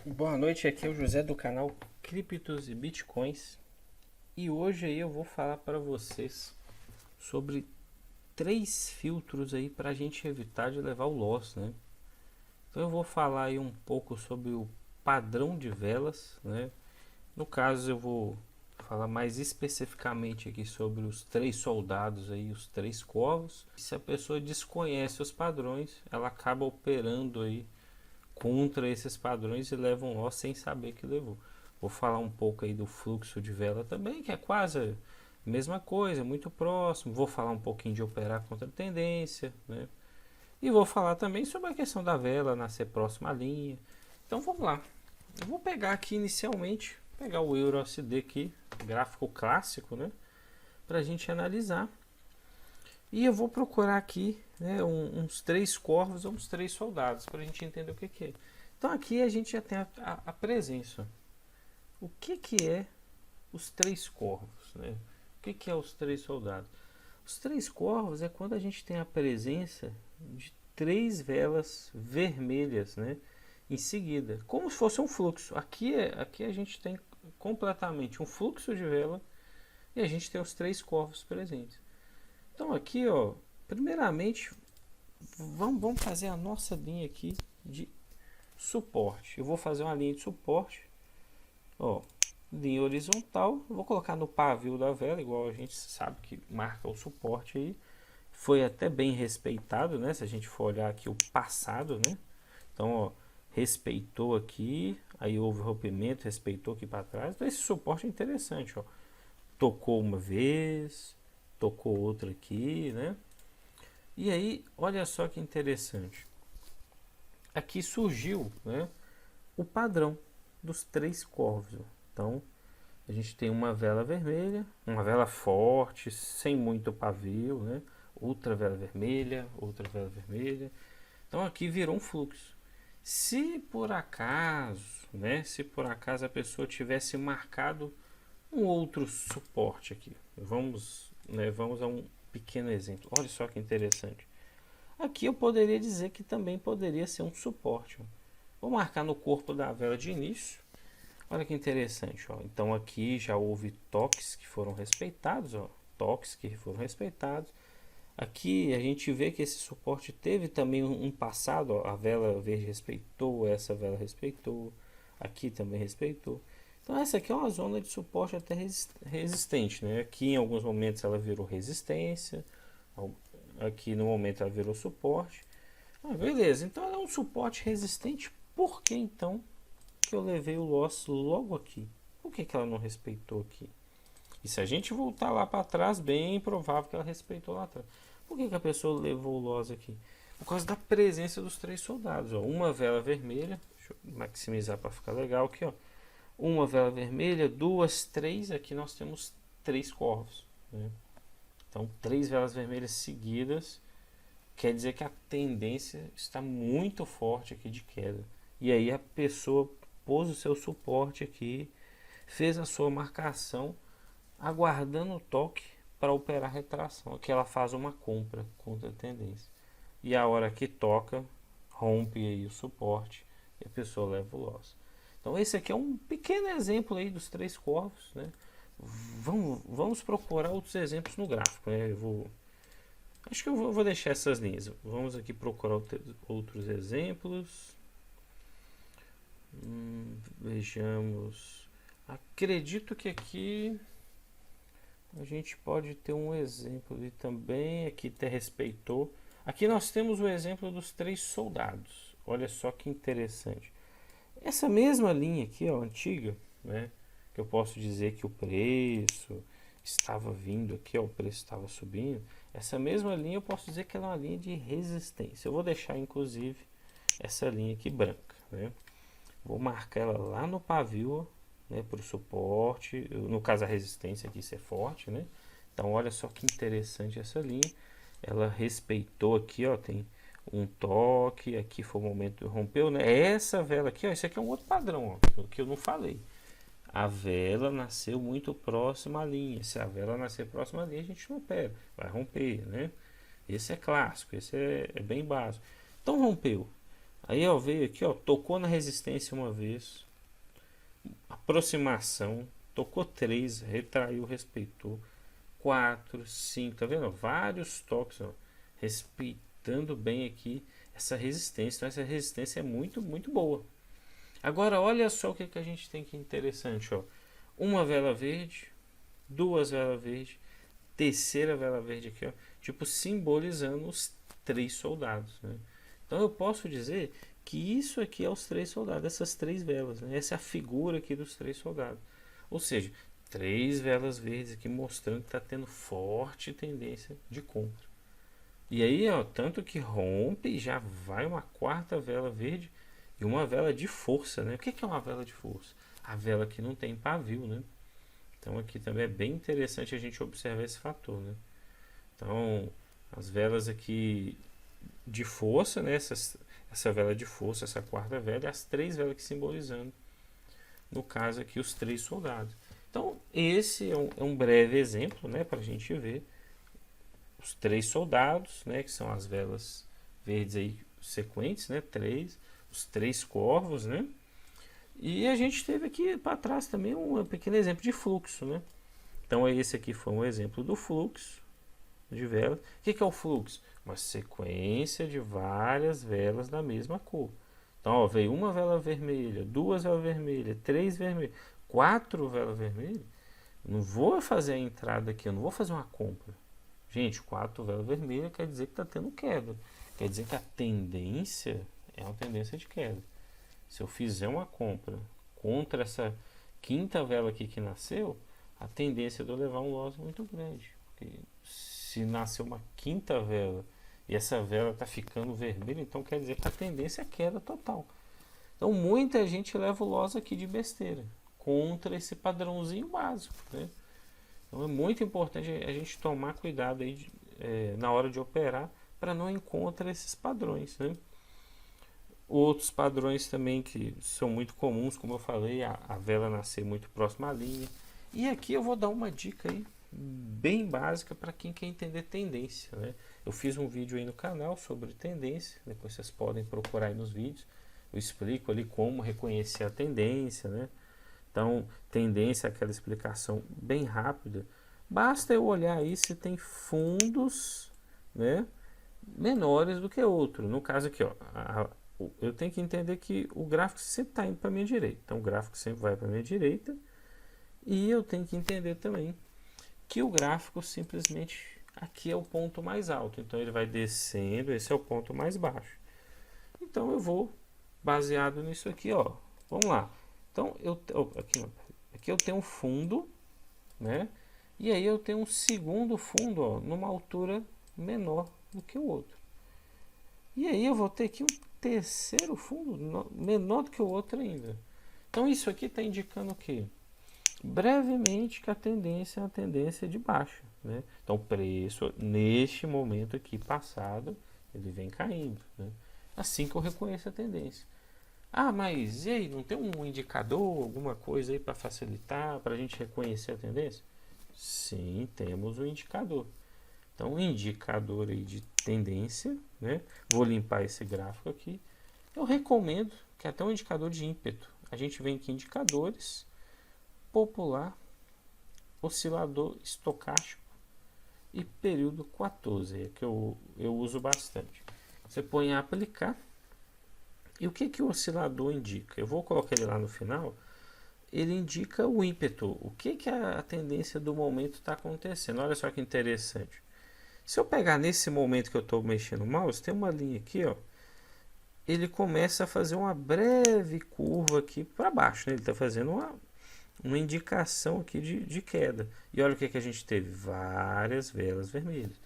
Boa noite, aqui é o José do canal Criptos e Bitcoins e hoje aí eu vou falar para vocês sobre três filtros aí para a gente evitar de levar o loss, né? Então eu vou falar aí um pouco sobre o padrão de velas, né? No caso eu vou falar mais especificamente aqui sobre os três soldados aí, os três corvos. Se a pessoa desconhece os padrões, ela acaba operando aí contra esses padrões e leva um loss sem saber que levou. Vou falar um pouco aí do fluxo de vela também, que é quase a mesma coisa, muito próximo. Vou falar um pouquinho de operar contra a tendência, né? E vou falar também sobre a questão da vela nascer próxima à linha. Então vamos lá. Eu vou pegar aqui inicialmente, pegar o Euro USD aqui, gráfico clássico, né? Para a gente analisar. E eu vou procurar aqui, né, uns três corvos ou uns três soldados para a gente entender o que é. Então aqui a gente já tem a presença. O que é os três corvos, né? O que é os três soldados? Os três corvos é quando a gente tem a presença de três velas vermelhas, né, em seguida, como se fosse um fluxo. Aqui a gente tem completamente um fluxo de vela e a gente tem os três corvos presentes. Então aqui, ó, primeiramente vamos fazer a nossa linha aqui de suporte. Eu vou fazer uma linha de suporte, ó, linha horizontal. Vou colocar no pavio da vela, igual a gente sabe que marca o suporte aí. Foi até bem respeitado, né? Se a gente for olhar aqui o passado, né? Então, ó, respeitou aqui, aí houve rompimento, respeitou aqui para trás. Então esse suporte é interessante, ó. Tocou uma vez, tocou outra aqui, né? E aí, olha só que interessante. Aqui surgiu, né, o padrão dos três corvos. Então, a gente tem uma vela vermelha, uma vela forte, sem muito pavio, né? Outra vela vermelha, outra vela vermelha. Então, aqui virou um fluxo. Se por acaso, né, se por acaso a pessoa tivesse marcado um outro suporte aqui, vamos a um pequeno exemplo. Olha só que interessante. Aqui eu poderia dizer que também poderia ser um suporte. Vou marcar no corpo da vela de início. Olha que interessante, ó. Então aqui já houve toques que foram respeitados, ó. Toques que foram respeitados. Aqui a gente vê que esse suporte teve também um passado, ó. A vela verde respeitou, essa vela respeitou, aqui também respeitou. Então essa aqui é uma zona de suporte até resistente, né? Aqui em alguns momentos ela virou resistência, aqui no momento ela virou suporte. Beleza, então ela é um suporte resistente. Por que então que eu levei o loss logo aqui? Por que ela não respeitou aqui? E se a gente voltar lá para trás, bem provável que ela respeitou lá atrás. Por que a pessoa levou o loss aqui? Por causa da presença dos três soldados, ó. Uma vela vermelha, deixa eu maximizar para ficar legal aqui, ó. Uma vela vermelha, duas, três. Aqui nós temos três corvos, né? Então, três velas vermelhas seguidas quer dizer que a tendência está muito forte aqui de queda. E aí a pessoa pôs o seu suporte aqui, fez a sua marcação, aguardando o toque para operar a retração. Aqui ela faz uma compra contra a tendência. E a hora que toca, rompe aí o suporte e a pessoa leva o loss. Então esse aqui é um pequeno exemplo aí dos três corvos, né? Vamos procurar outros exemplos no gráfico, né? Acho que eu vou deixar essas linhas. Vamos aqui procurar outros exemplos. Vejamos. Acredito que aqui a gente pode ter um exemplo ali também. Aqui até respeitou. Aqui nós temos o exemplo dos três soldados. Olha só que interessante. Essa mesma linha aqui, ó, antiga, né? Que eu posso dizer que o preço estava vindo aqui, ó, o preço estava subindo. Essa mesma linha eu posso dizer que ela é uma linha de resistência. Eu vou deixar inclusive essa linha aqui branca, né? Vou marcar ela lá no pavio, né, para o suporte. No caso a resistência aqui ser forte, né? Então olha só que interessante essa linha. Ela respeitou aqui, ó, tem um toque, aqui foi o momento que rompeu, né? Essa vela aqui, ó, esse aqui é um outro padrão, ó, que eu não falei. A vela nasceu muito próxima à linha. Se a vela nascer próxima à linha, a gente não opera, vai romper, né? Esse é clássico, esse é bem básico. Então rompeu. Aí, ó, veio aqui, ó, tocou na resistência uma vez, aproximação, tocou 3, retraiu, respeitou, 4, 5, tá vendo? Vários toques, ó, respeitando bem aqui essa resistência. Então, essa resistência é muito, muito boa. Agora, olha só o que, que a gente tem aqui interessante, ó. Uma vela verde, duas velas verdes, terceira vela verde aqui, ó, tipo simbolizando os 3 soldados, né? Então eu posso dizer que isso aqui é os 3 soldados, essas 3 velas, né? Essa é a figura aqui dos 3 soldados. Ou seja, 3 velas verdes aqui mostrando que está tendo forte tendência de compra. E aí, ó, tanto que rompe e já vai uma quarta vela verde e uma vela de força, né? O que é uma vela de força? A vela que não tem pavio, né? Então aqui também é bem interessante a gente observar esse fator, né? Então as velas aqui de força, né? Essa vela de força, essa quarta vela, e as 3 velas que simbolizando, no caso aqui, os 3 soldados. Então esse é um breve exemplo, né? Para a gente ver os 3 soldados, né? Que são as velas verdes aí sequentes, né? 3, os 3 corvos, né? E a gente teve aqui para trás também um pequeno exemplo de fluxo, né? Então esse aqui foi um exemplo do fluxo de velas. O que é o fluxo? Uma sequência de várias velas da mesma cor. Então ó, veio uma vela vermelha, duas velas vermelhas, 3 vermelhas, 4 velas vermelhas. Não vou fazer a entrada aqui, eu não vou fazer uma compra. Gente, 4 velas vermelhas quer dizer que está tendo queda. Quer dizer que a tendência é uma tendência de queda. Se eu fizer uma compra contra essa quinta vela aqui que nasceu, a tendência de eu levar um loss muito grande. Porque se nasceu uma quinta vela e essa vela está ficando vermelha, então quer dizer que a tendência é queda total. Então muita gente leva o loss aqui de besteira contra esse padrãozinho básico, né? Então é muito importante a gente tomar cuidado aí na hora de operar para não encontrar esses padrões, né? Outros padrões também que são muito comuns, como eu falei, a vela nascer muito próxima à linha. E aqui eu vou dar uma dica aí bem básica para quem quer entender tendência, né? Eu fiz um vídeo aí no canal sobre tendência, depois vocês podem procurar aí nos vídeos. Eu explico ali como reconhecer a tendência, né? Então, tendência é aquela explicação bem rápida. Basta eu olhar aí se tem fundos, né, menores do que outro. No caso aqui, ó, eu tenho que entender que o gráfico sempre está indo para a minha direita. Então, o gráfico sempre vai para a minha direita. E eu tenho que entender também que o gráfico simplesmente aqui é o ponto mais alto. Então, ele vai descendo, esse é o ponto mais baixo. Então, eu vou baseado nisso aqui, ó. Vamos lá. Então, aqui eu tenho um fundo, né? E aí eu tenho um segundo fundo, ó, numa altura menor do que o outro. E aí eu vou ter aqui um terceiro fundo menor do que o outro ainda. Então isso aqui está indicando o quê? Brevemente que a tendência é uma tendência de baixa, né? Então o preço neste momento aqui passado ele vem caindo, né? Assim que eu reconheço a tendência. Ah, mas e aí, não tem um indicador, alguma coisa aí para facilitar, para a gente reconhecer a tendência? Sim, temos um indicador. Então, um indicador aí de tendência, né? Vou limpar esse gráfico aqui. Eu recomendo que até um indicador de ímpeto. A gente vem aqui em indicadores, popular, oscilador estocástico e período 14, que eu uso bastante. Você põe em aplicar. E o que o oscilador indica? Eu vou colocar ele lá no final. Ele indica o ímpeto. O que a tendência do momento está acontecendo. Olha só que interessante. Se eu pegar nesse momento que eu estou mexendo o mouse, tem uma linha aqui, ó. Ele começa a fazer uma breve curva aqui para baixo, né? Ele está fazendo uma indicação aqui de queda. E olha o que a gente teve. Várias velas vermelhas.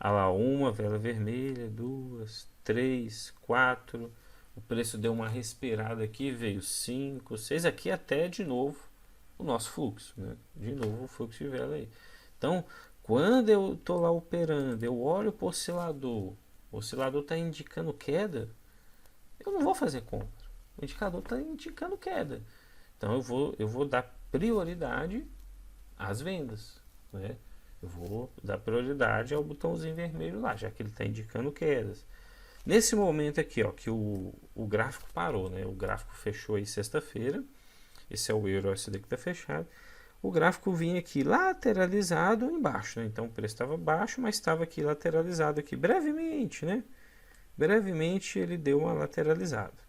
Olha lá, uma vela vermelha, 2, 3, 4... O preço deu uma respirada aqui, veio 5, 6, aqui até de novo o nosso fluxo, né? De novo o fluxo de vela aí. Então, quando eu estou lá operando, eu olho para o oscilador está indicando queda, eu não vou fazer compra. O indicador está indicando queda. Então, eu vou dar prioridade às vendas, né? Eu vou dar prioridade ao botãozinho vermelho lá, já que ele está indicando quedas. Nesse momento aqui, ó, que o gráfico parou, né? O gráfico fechou aí sexta-feira. Esse é o EURUSD que está fechado. O gráfico vinha aqui lateralizado embaixo, né? Então o preço estava baixo, mas estava aqui lateralizado aqui brevemente, né? Brevemente ele deu uma lateralizada.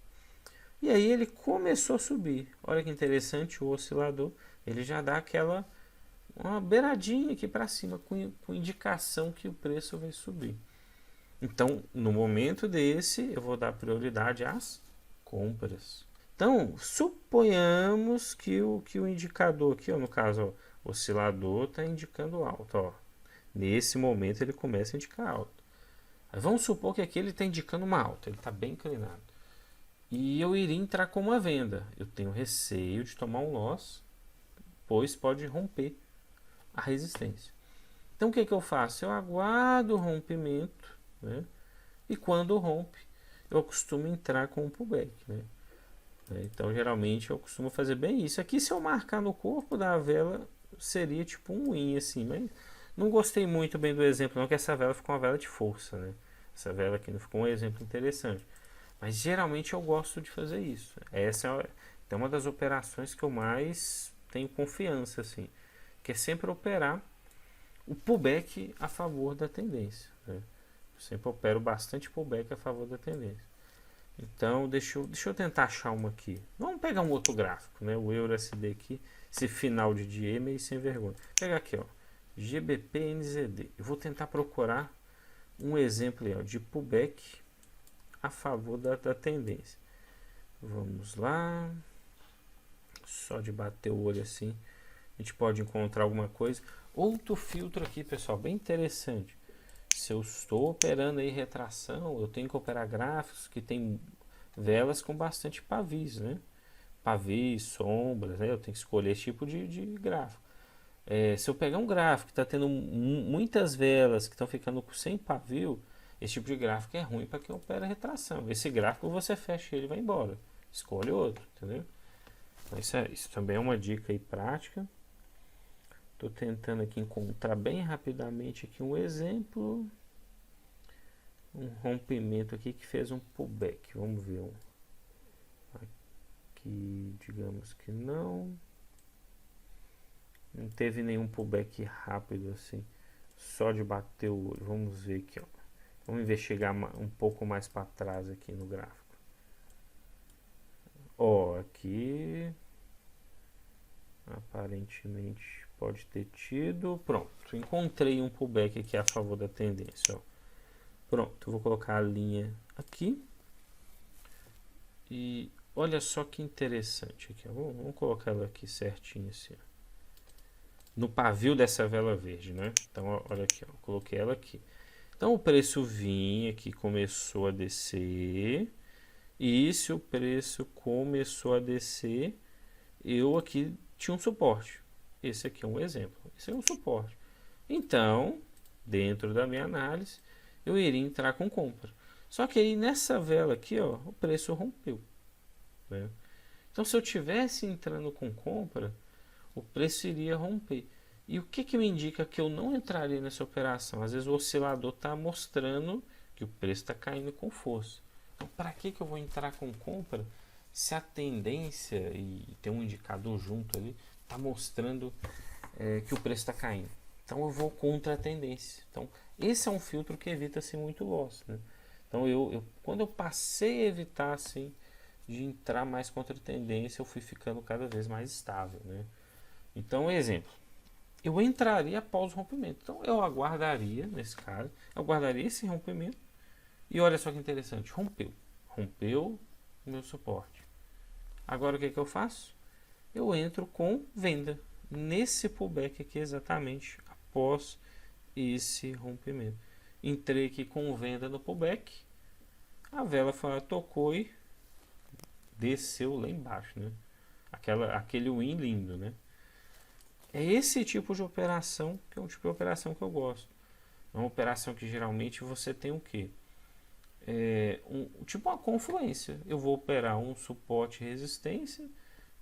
E aí ele começou a subir. Olha que interessante, o oscilador, ele já dá aquela uma beiradinha aqui para cima com indicação que o preço vai subir. Então, no momento desse, eu vou dar prioridade às compras. Então, suponhamos que o indicador aqui, ó, no caso, ó, o oscilador está indicando alto. Ó. Nesse momento ele começa a indicar alto. Aí vamos supor que aqui ele está indicando uma alta, ele está bem inclinado. E eu iria entrar com uma venda. Eu tenho receio de tomar um loss, pois pode romper a resistência. Então o que eu faço? Eu aguardo o rompimento, né? E quando rompe, eu costumo entrar com um pullback, né? Então geralmente eu costumo fazer bem isso. Aqui se eu marcar no corpo da vela, seria tipo um win assim, mas não gostei muito bem do exemplo não, que essa vela ficou uma vela de força, né? Essa vela aqui não ficou um exemplo interessante. Mas geralmente eu gosto de fazer isso. Essa é uma das operações que eu mais tenho confiança, assim, que é sempre operar o pullback a favor da tendência, né? Eu sempre opero bastante pullback a favor da tendência. Então, deixa eu tentar achar uma aqui. Vamos pegar um outro gráfico, né? O EURUSD aqui, esse final de dia meio sem vergonha. Vou pegar aqui, ó, GBP/NZD. Eu vou tentar procurar um exemplo aí, ó, de pullback a favor da tendência. Vamos lá. Só de bater o olho assim, a gente pode encontrar alguma coisa. Outro filtro aqui, pessoal, bem interessante. Se eu estou operando aí retração, eu tenho que operar gráficos que tem velas com bastante pavis, né? Pavis, sombras, né? Eu tenho que escolher esse tipo de gráfico. Se eu pegar um gráfico que está tendo muitas velas que estão ficando sem pavio, esse tipo de gráfico é ruim para quem opera retração. Esse gráfico você fecha ele e vai embora. Escolhe outro, entendeu? Então isso também é uma dica aí prática. Estou tentando aqui encontrar bem rapidamente aqui um exemplo. Um rompimento aqui que fez um pullback. Vamos ver. Aqui, digamos que não. Não teve nenhum pullback rápido assim. Só de bater o olho. Vamos ver aqui, ó. Vamos investigar um pouco mais para trás aqui no gráfico. Ó, aqui aparentemente pode ter tido. Pronto, encontrei um pullback aqui a favor da tendência, ó. Pronto, eu vou colocar a linha aqui. E olha só que interessante aqui, ó. Vamos colocar ela aqui certinho assim, ó. No pavio dessa vela verde, né? Então, ó, olha aqui, ó, coloquei ela aqui. Então o preço vinha aqui, começou a descer. E se o preço começou a descer, eu aqui tinha um suporte. Esse aqui é um exemplo. Esse é um suporte. Então, dentro da minha análise, eu iria entrar com compra. Só que aí nessa vela aqui, ó, o preço rompeu, né? Então, se eu tivesse entrando com compra, o preço iria romper. E o que me indica que eu não entraria nessa operação? Às vezes o oscilador está mostrando que o preço está caindo com força. Então, para que eu vou entrar com compra se a tendência, e tem um indicador junto ali, está mostrando que o preço está caindo? Então, eu vou contra a tendência. Então, esse é um filtro que evita-se muito loss, né? Então, quando eu passei a evitar assim, de entrar mais contra a tendência, eu fui ficando cada vez mais estável, né? Então, exemplo, eu entraria após o rompimento. Então, eu aguardaria, nesse caso, eu aguardaria esse rompimento. E olha só que interessante, rompeu o meu suporte. Agora o que eu faço? Eu entro com venda nesse pullback aqui exatamente após esse rompimento. Entrei aqui com venda no pullback, a vela tocou e desceu lá embaixo, né? Aquele win lindo, né? É esse tipo de operação que é um tipo de operação que eu gosto. É uma operação que geralmente você tem o quê? Tipo uma confluência. Eu vou operar um suporte e resistência,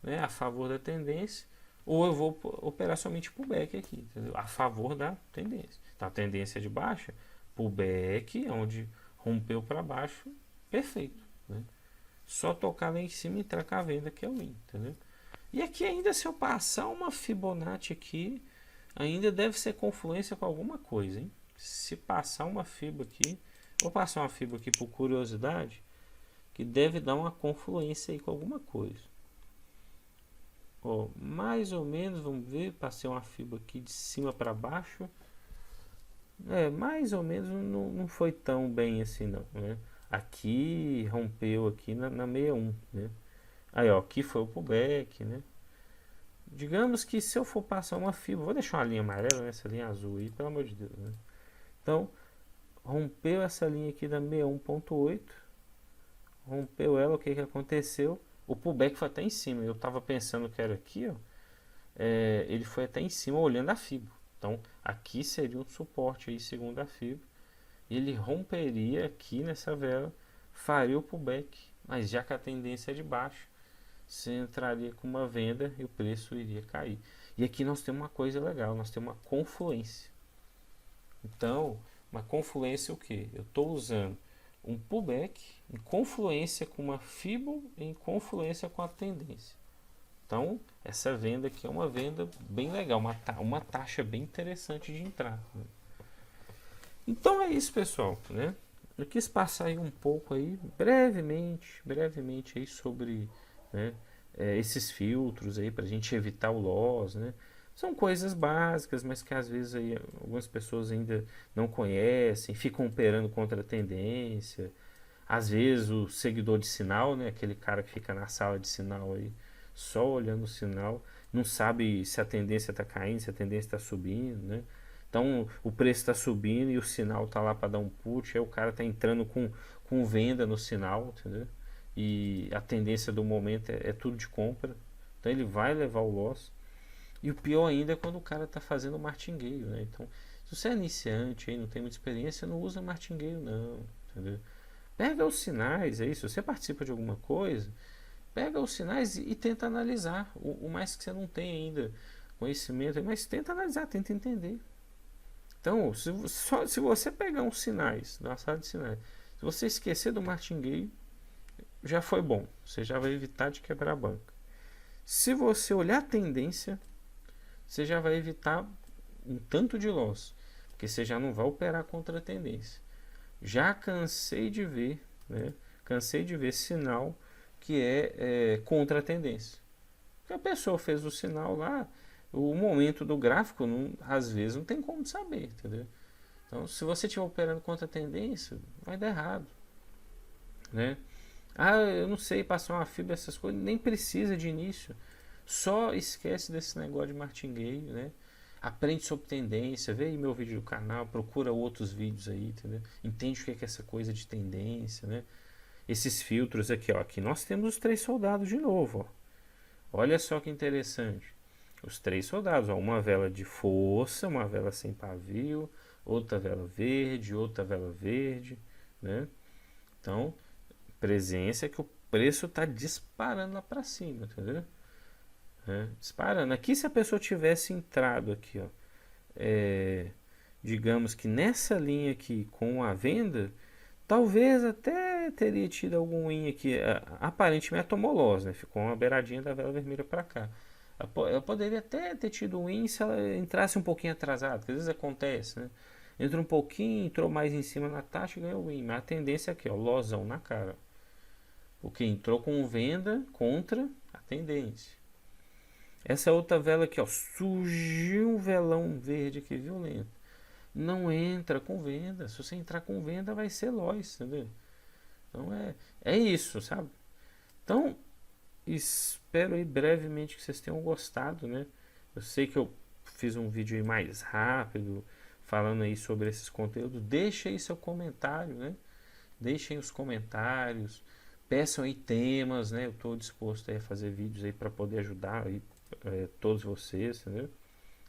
né, a favor da tendência, ou eu vou operar somente pullback aqui, entendeu? A favor da tendência. Então, a tendência é de baixa, pullback, onde rompeu para baixo, perfeito, né? Só tocar lá em cima e entrar com a venda que é o win, entendeu? E aqui ainda, se eu passar uma Fibonacci aqui, ainda deve ser confluência com alguma coisa, hein? Se passar uma fibra aqui, vou passar uma fibra aqui por curiosidade, que deve dar uma confluência aí com alguma coisa. Ó, mais ou menos, vamos ver, passei uma fibra aqui de cima para baixo. Mais ou menos não foi tão bem assim não, né? Aqui rompeu aqui na 61, né? Aí ó, aqui foi o pullback, né? Digamos que se eu for passar uma fibra, vou deixar uma linha amarela nessa linha azul aí, pelo amor de Deus, né? Então, rompeu essa linha aqui da 61.8, rompeu ela, o que que aconteceu? O pullback foi até em cima, eu tava pensando que era aqui, ó. Ele foi até em cima olhando a fibra. Então, aqui seria um suporte aí, segundo a fibra. Ele romperia aqui nessa vela, faria o pullback, mas já que a tendência é de baixo, você entraria com uma venda e o preço iria cair. E aqui nós temos uma coisa legal, nós temos uma confluência. Então, uma confluência o que? Eu estou usando um pullback em confluência com uma fibra, em confluência com a tendência. Então, essa venda aqui é uma venda bem legal, uma taxa bem interessante de entrar, né? Então é isso, pessoal, né? Eu quis passar aí um pouco aí, brevemente aí sobre, né, esses filtros aí para a gente evitar o loss, né? São coisas básicas, mas que às vezes aí algumas pessoas ainda não conhecem, ficam operando contra a tendência. Às vezes o seguidor de sinal, né, aquele cara que fica na sala de sinal aí, só olhando o sinal, não sabe se a tendência está caindo, se a tendência está subindo, né? Então o preço está subindo e o sinal está lá para dar um put, aí o cara está entrando com venda no sinal, entendeu? E a tendência do momento é tudo de compra, então ele vai levar o loss. E o pior ainda é quando o cara está fazendo martingale, né? Então, se você é iniciante aí, não tem muita experiência, não usa martingale não, entendeu? Pega os sinais aí, se você participa de alguma coisa, pega os sinais e tenta analisar, o mais que você não tem ainda conhecimento, mas tenta analisar, tenta entender. Então, se você pegar uns sinais, na sala de sinais, se você esquecer do martingale, já foi bom, você já vai evitar de quebrar a banca. Se você olhar a tendência, você já vai evitar um tanto de loss, porque você já não vai operar contra a tendência. Já cansei de ver, né? Cansei de ver sinal que é contra a tendência. Porque a pessoa fez o sinal lá, o momento do gráfico, às vezes não tem como saber, entendeu? Então, se você estiver operando contra a tendência, vai dar errado, né? Eu não sei passar uma fibra, essas coisas, nem precisa de início. Só esquece desse negócio de martingale, né? Aprende sobre tendência, vê aí meu vídeo do canal, procura outros vídeos aí, entendeu? Entende o que é essa coisa de tendência, né? Esses filtros aqui, ó, aqui nós temos os 3 soldados de novo, ó. Olha só que interessante. Os 3 soldados, ó, uma vela de força, uma vela sem pavio, outra vela verde, outra vela verde, né? Então, presença é que o preço está disparando lá para cima, entendeu? Disparando. Aqui, se a pessoa tivesse entrado aqui, ó, digamos que nessa linha aqui com a venda, talvez até teria tido algum win aqui. Aparentemente tomou loss, né? Ficou uma beiradinha da vela vermelha para cá. Ela poderia até ter tido um win se ela entrasse um pouquinho atrasado, porque às vezes acontece, né? Entrou um pouquinho, entrou mais em cima na taxa e ganhou o win. Mas a tendência aqui, ó, lossão na cara. Porque entrou com venda contra a tendência. Essa outra vela aqui, ó, surgiu um velão verde aqui violento. Não entra com venda. Se você entrar com venda, vai ser loss, entendeu? Então é isso, sabe? Então, espero aí brevemente que vocês tenham gostado, né? Eu sei que eu fiz um vídeo aí mais rápido, falando aí sobre esses conteúdos. Deixa aí seu comentário, né? Deixem os comentários, peçam aí temas, né? Eu estou disposto aí a fazer vídeos aí para poder ajudar aí todos vocês, entendeu?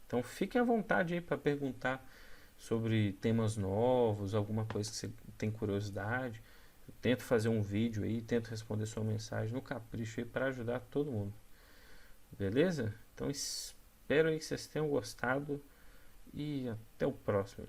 Então fiquem à vontade aí para perguntar sobre temas novos, alguma coisa que você tem curiosidade. Eu tento fazer um vídeo aí, tento responder sua mensagem no capricho aí para ajudar todo mundo. Beleza? Então espero aí que vocês tenham gostado e até o próximo.